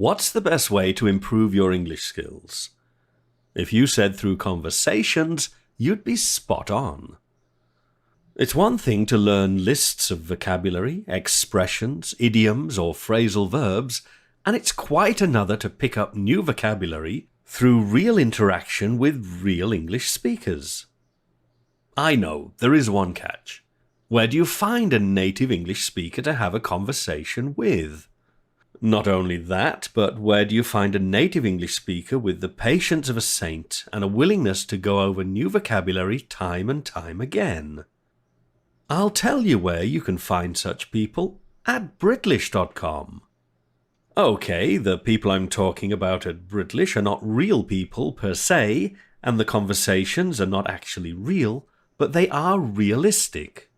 What's the best way to improve your English skills? If you said through conversations, you'd be spot on. It's one thing to learn lists of vocabulary, expressions, idioms, or phrasal verbs, and it's quite another to pick up new vocabulary through real interaction with real English speakers. I know, there is one catch. Where do you find a native English speaker to have a conversation with? Not only that, but where do you find a native English speaker with the patience of a saint and a willingness to go over new vocabulary time and time again? I'll tell you where you can find such people at Britlish.com. Okay, the people I'm talking about at Britlish are not real people per se, and the conversations are not actually real, but they are realistic.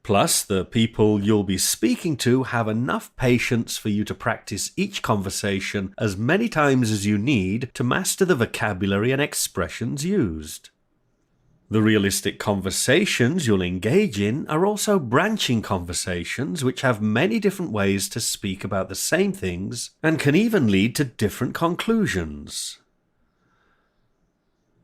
Plus, the people you'll be speaking to have enough patience for you to practice each conversation as many times as you need to master the vocabulary and expressions used. The realistic conversations you'll engage in are also branching conversations which have many different ways to speak about the same things and can even lead to different conclusions.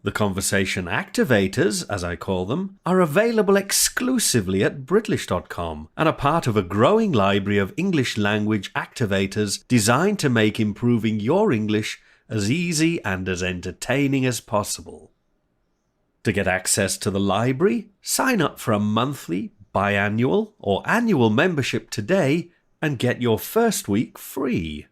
The conversation activators, as I call them, are available exclusively at Britlish.com and are part of a growing library of English language activators designed to make improving your English as easy and as entertaining as possible. To get access to the library, sign up for a monthly, biannual, or annual membership today and get your first week free.